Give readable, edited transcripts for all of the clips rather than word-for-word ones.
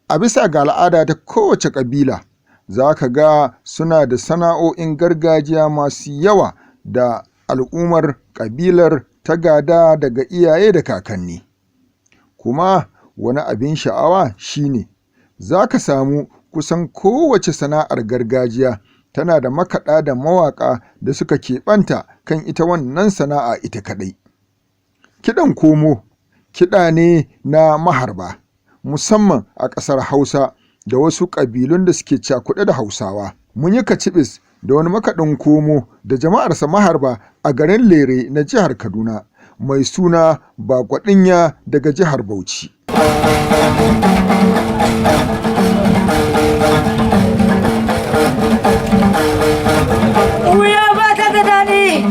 A bisa ga al'ada ta kowace ƙabila, za ka ga suna da sana'o'in gargajiya masu yawa da al'ummar ƙabilar ta gada daga iyaye da kakanni. Kuma wani abin sha'awa shine, za ka samu kusan kowace sana'ar gargajiya tana da makaɗa da mawaƙa da suka keɓanta kan ita wannan sana'a ita kaɗai. Kiɗan komo, kiɗa ne na maharba, musamman a ƙasar Hausa da wasu ƙabilun da suke cakuɗe da Hausawa. Mun yi kacibis da wani makaɗin komo da jama'arsa maharba a garin Lere na jihar Kaduna, mai suna Baƙo Ɗinya daga jihar Bauchi. Wuya ba ta da daɗi,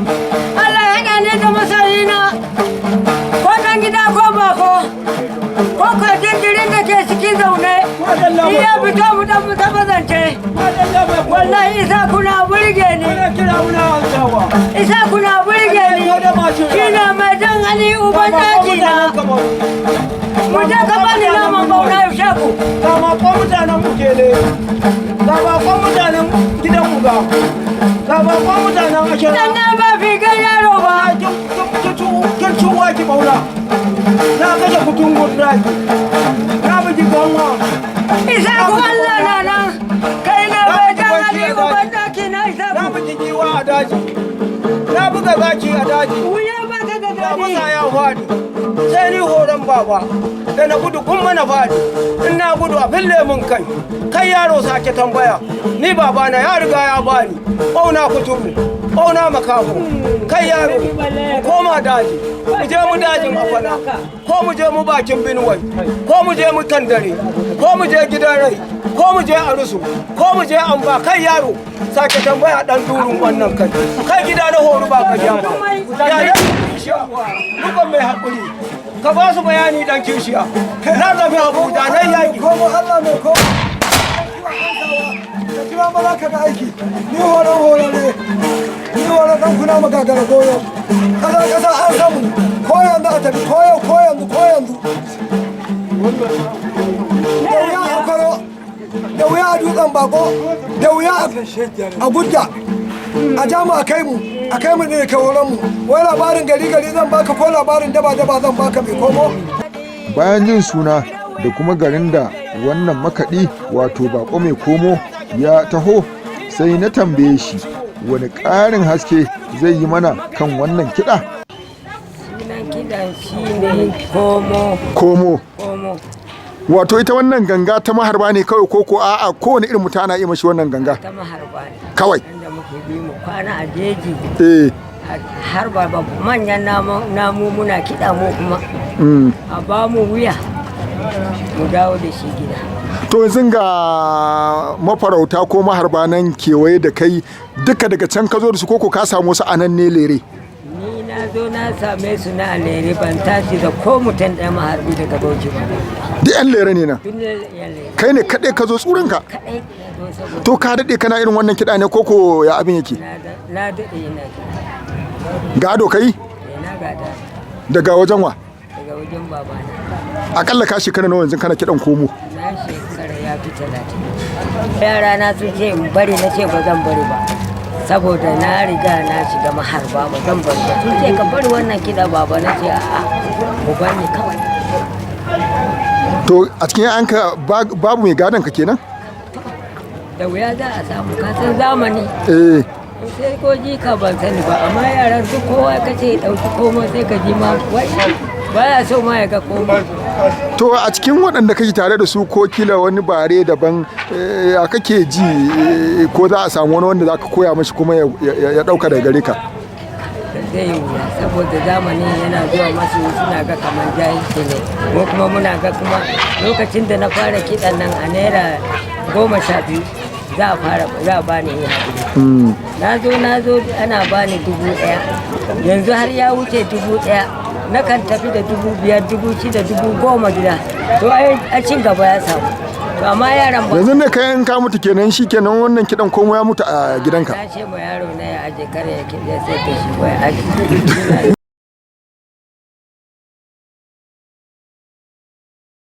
Allah ya haɗa ni da masoyina, ko ɗan gida ko bako, ko ka jinjirin da ke cikin zaune, iya fito mu dan mu taɓa zance. Wallahi isa kuna burge ni, isa kuna burge ni, kina mai jan hali uban daji na. Mu je ka bani naman bauna ya shaku. Ga bakon mutanen mu ke ne, ga bakon mutanen gidan mu ga bakon mutanen ashirin. Dan na ba fi gan yaro ba. Kin ciwa ki bauna, na kashe kutun guduraki, na bugi ganwa. Isa ku Allah na nan, kai na bai jan hali uban daki na isa ku. Na bugi giwa a daji, na buga zaki a daji. Wuya ba ta da Na daɗi. masa ya faɗi, sai ni horon baba, da na gudu kun mana faɗi, in na gudu a fille mun kai, kai yaro sake tambaya, ni baba na ya riga ya bani, ɓauna kuturu, ɓauna makaho, kai yaro, mu koma daji, mu je mu dajin afana, ko mu je mu bakin binuwai, ko mu je mu tandare, ko mu je gidan rai, ko mu je arusu, ko mu je amba, kai yaro, sake tambaya ɗan durun wannan kai, kai gida na horu ba ka ja ba. Ya Dukkan mai haƙuri, ka ba su bayani dan kishiya. Na tafi Abuja na yaƙi. Komo Allah mai komo. Ka kira ba za ka ga aiki. Ni horon ne. Ni horon ɗan kuna magagara goyo. Kasa an samu. Ko yanzu a tafi ko yanzu. Da wuya a kwaro. Da wuya a dutsen bako. Da wuya a gudda. A jamu a kai mu ne ka horon mu. Wai labarin gari zan baka ko labarin daba zan baka mai komo. Bayan jin suna da kuma garin da wannan makaɗi wato Baƙo mai komo ya taho, sai na tambaye shi wani ƙarin haske zai yi mana kan wannan kiɗa. Sunan kiɗan shi ne komo. Komo. Wato ita wannan ganga ta maharba ne kawai ko a'a kowane irin mutum ana iya mashi wannan ganga? Ta maharba ne. Kawai. Inda muke bi mu kwana a jeji. Eh. Har ba manyan namu muna kiɗa mu kuma. A ba mu wuya mu dawo da shi gida. To yanzu ga mafarauta ko maharba nan kewaye da kai duka daga can ka zo da su koko ka samu su anan ne Lere? Ni na zo na same su na Lere, ban tashi da ko mutum ɗaya maharbi daga Bauchi ba. Duk 'yan Lere ne nan? Duk yan Lere. Kai ne kaɗai ka zo tsurinka? Kaɗai na zo saboda. To ka daɗe kana irin wannan kiɗa ne koko ya abin yake? Na daɗe ina kiɗa. Gado kai? Na gada. Daga wajen wa? Daga wajen babana. Akalla ka shekara nawa yanzu kana kiɗan komo? Na shekara ya fi 30. Yara na sun ce in bari, na ce ba zan bari ba. Saboda na riga na shiga maharba ba zan bari ba. Sun ce ka bari wannan kiɗa baba, na ce a'a mu bani kawai. To a cikin yanka babu mai gadon ka kenan? Da wuya za a samu kasan zamani. Eh. Sai ko ji ka ban sani ba, amma yaran su kowa kace ya ɗauki komo sai ka ji ma wai baya so ma ya ga komo. To a cikin waɗanda kake tare da su ko kila wani bare daban a kake ji ko za a samu wani wanda za ka koya mashi kuma ya ɗauka daga gare ka? Zai yi wuya saboda zamani yana zuwa masu suna ga kamar jahilci ne, ko kuma muna ga kuma lokacin da na fara kiɗan nan a naira 12 za a bani yin haƙuri. Na zo ana bani 1000, yanzu har ya wuce 1000. Nakan tafi da 5000, 6000, 10,000 gida. To a cin gaba ya samu. To amma yaran ba. Yanzu ne kai in ka mutu kenan shi kenan wannan kiɗan komo ya mutu a gidanka. Na ce ma yaro na ya aje kare ya sai da shi ko ya aje.